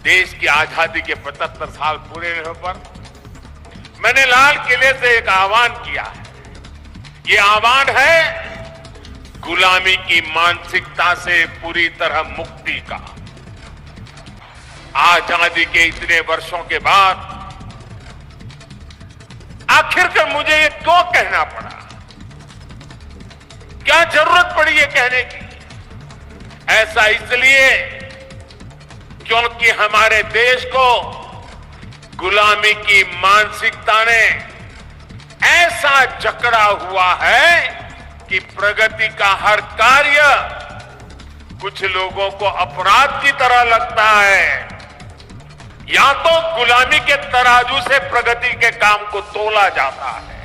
देश की आजादी के 75 साल पूरे होने पर मैंने लाल किले से एक आह्वान किया है। ये आह्वान है गुलामी की मानसिकता से पूरी तरह मुक्ति का। आजादी के इतने वर्षों के बाद आखिरकार मुझे ये क्यों कहना पड़ा? क्या जरूरत पड़ी ये कहने की? ऐसा इसलिए क्योंकि हमारे देश को गुलामी की मानसिकता ने ऐसा जकड़ा हुआ है कि प्रगति का हर कार्य कुछ लोगों को अपराध की तरह लगता है। या तो गुलामी के तराजू से प्रगति के काम को तोला जाता है।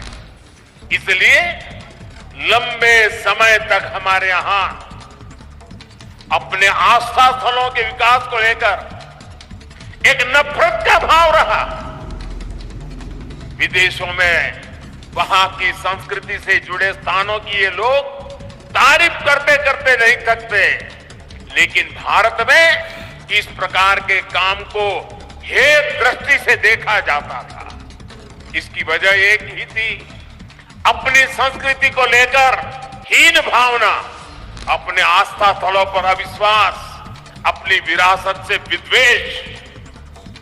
इसलिए लंबे समय तक हमारे यहां अपने आस्था स्थलों के विकास को लेकर एक नफरत का भाव रहा। विदेशों में वहां की संस्कृति से जुड़े स्थानों की ये लोग तारीफ करते करते नहीं थकते, लेकिन भारत में इस प्रकार के काम को हेय दृष्टि से देखा जाता था। इसकी वजह एक ही थी, अपनी संस्कृति को लेकर हीन भावना, अपने आस्था स्थलों पर अविश्वास, अपनी विरासत से विद्वेष।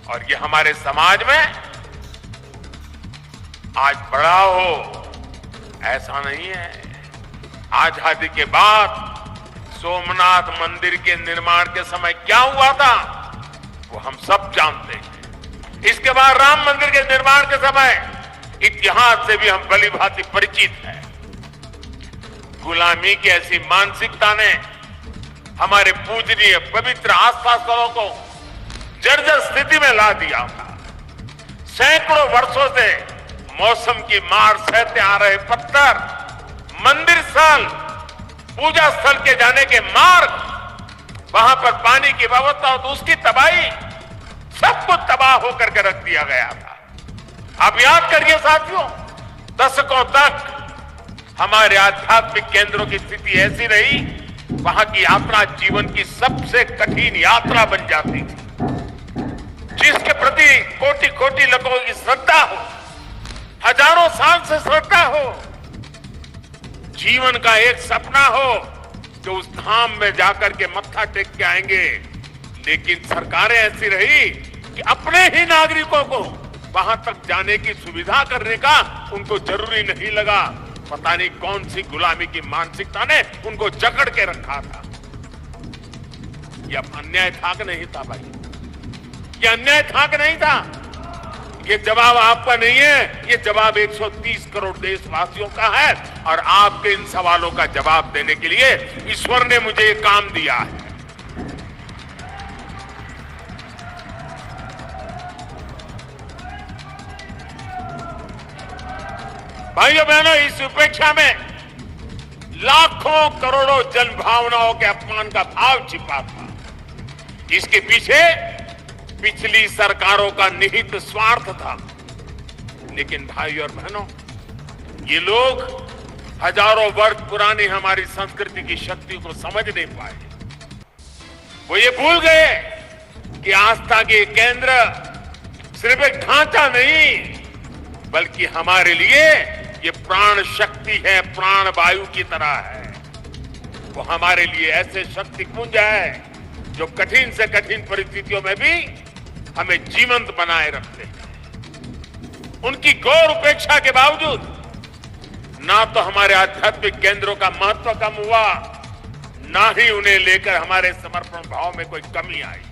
और ये हमारे समाज में आज बड़ा हो ऐसा नहीं है। आजादी के बाद सोमनाथ मंदिर के निर्माण के समय क्या हुआ था वो हम सब जानते हैं। इसके बाद राम मंदिर के निर्माण के समय इतिहास से भी हम भली भांति परिचित हैं। गुलामी की ऐसी मानसिकता ने हमारे पूजनीय पवित्र आस्था स्थलों को जर्जर स्थिति में ला दिया था। सैकड़ों वर्षों से मौसम की मार सहते आ रहे पत्थर, मंदिर स्थल, पूजा स्थल के जाने के मार्ग, वहां पर पानी की व्यवस्था तो उसकी तबाही, सब कुछ तबाह होकर के रख दिया गया था। अब याद करिए साथियों, दशकों तक हमारे आध्यात्मिक केंद्रों की स्थिति ऐसी रही, वहां की यात्रा जीवन की सबसे कठिन यात्रा बन जाती थी। जिसके प्रति कोटि कोटि लोगों की श्रद्धा हो, हजारों साल से श्रद्धा हो, जीवन का एक सपना हो जो उस धाम में जाकर के मत्था टेक के आएंगे। लेकिन सरकारें ऐसी रही कि अपने ही नागरिकों को वहां तक जाने की सुविधा करने का उनको जरूरी नहीं लगा। पता नहीं कौन सी गुलामी की मानसिकता ने उनको जकड़ के रखा था। ये अब अन्याय था कि नहीं था भाई? ये अन्याय था कि नहीं था? ये जवाब आपका नहीं है, ये जवाब 130 करोड़ देशवासियों का है। और आपके इन सवालों का जवाब देने के लिए ईश्वर ने मुझे ये काम दिया है। भाइयों बहनों, इस उपेक्षा में लाखों करोड़ों जन भावनाओं के अपमान का भाव छिपा था। इसके पीछे पिछली सरकारों का निहित स्वार्थ था। लेकिन भाइयों और बहनों, ये लोग हजारों वर्ष पुरानी हमारी संस्कृति की शक्ति को समझ नहीं पाए। वो ये भूल गए कि आस्था के केंद्र सिर्फ एक ढांचा नहीं, बल्कि हमारे लिए ये प्राण शक्ति है, प्राण वायु की तरह है। वो हमारे लिए ऐसे शक्ति पुंज है जो कठिन से कठिन परिस्थितियों में भी हमें जीवंत बनाए रखते हैं। उनकी गौर उपेक्षा के बावजूद ना तो हमारे आध्यात्मिक केंद्रों का महत्व कम हुआ, ना ही उन्हें लेकर हमारे समर्पण भाव में कोई कमी आई।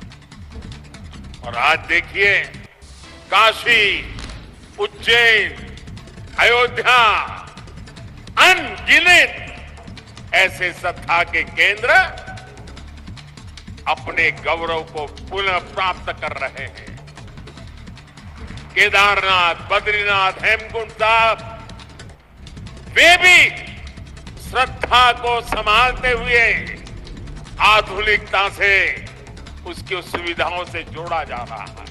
और आज देखिए, काशी, उज्जैन, अयोध्या, अनगिनत ऐसे श्रद्धा के केंद्र अपने गौरव को पुनः प्राप्त कर रहे हैं। केदारनाथ, बद्रीनाथ, हेमकुंड साहब, वे भी श्रद्धा को संभालते हुए आधुनिकता से उसकी सुविधाओं से जोड़ा जा रहा है।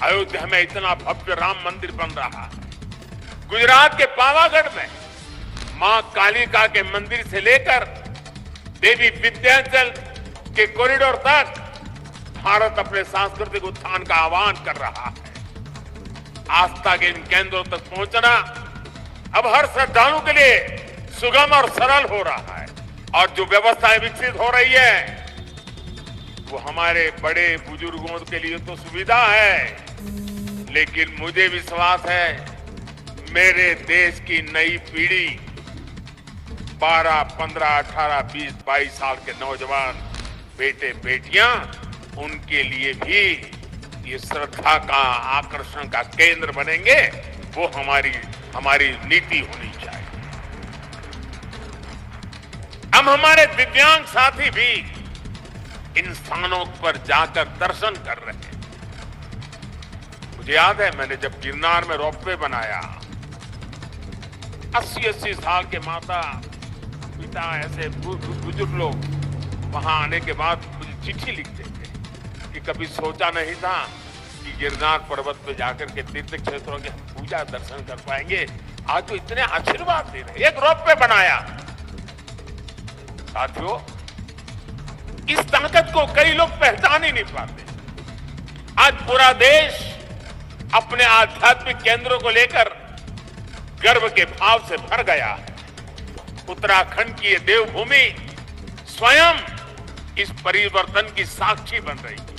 अयोध्या में इतना भव्य राम मंदिर बन रहा है। गुजरात के पावागढ़ में मां कालिका के मंदिर से लेकर देवी विंध्याचल के कॉरिडोर तक भारत अपने सांस्कृतिक उत्थान का आह्वान कर रहा है। आस्था के इन केंद्रों तक पहुंचना अब हर श्रद्धालु के लिए सुगम और सरल हो रहा है और जो व्यवस्थाएं विकसित हो रही है वो हमारे बड़े बुजुर्गों के लिए तो सुविधा है, लेकिन मुझे विश्वास है मेरे देश की नई पीढ़ी 12, 15, 18, 20, 22 साल के नौजवान बेटे बेटियां उनके लिए भी ये श्रद्धा का आकर्षण का केंद्र बनेंगे। वो हमारी नीति होनी चाहिए। हम हमारे दिव्यांग साथी भी इन स्थानों पर जाकर दर्शन कर रहे हैं। मुझे याद है मैंने जब गिरनार में रोपवे बनाया 80-80 साल के माता पिता ऐसे बुजुर्ग लोग वहां आने के बाद मुझे चिट्ठी लिखते थे कि कभी सोचा नहीं था कि गिरनार पर्वत पे जाकर के तीर्थ क्षेत्रों के हम पूजा दर्शन कर पाएंगे। आज तो इतने आशीर्वाद दे रहे। एक रोपवे बनाया। साथियों, इस ताकत को कई लोग पहचान ही नहीं पाते। आज पूरा देश अपने आध्यात्मिक केंद्रों को लेकर गर्व के भाव से भर गया है। उत्तराखंड की ये देवभूमि स्वयं इस परिवर्तन की साक्षी बन रही है।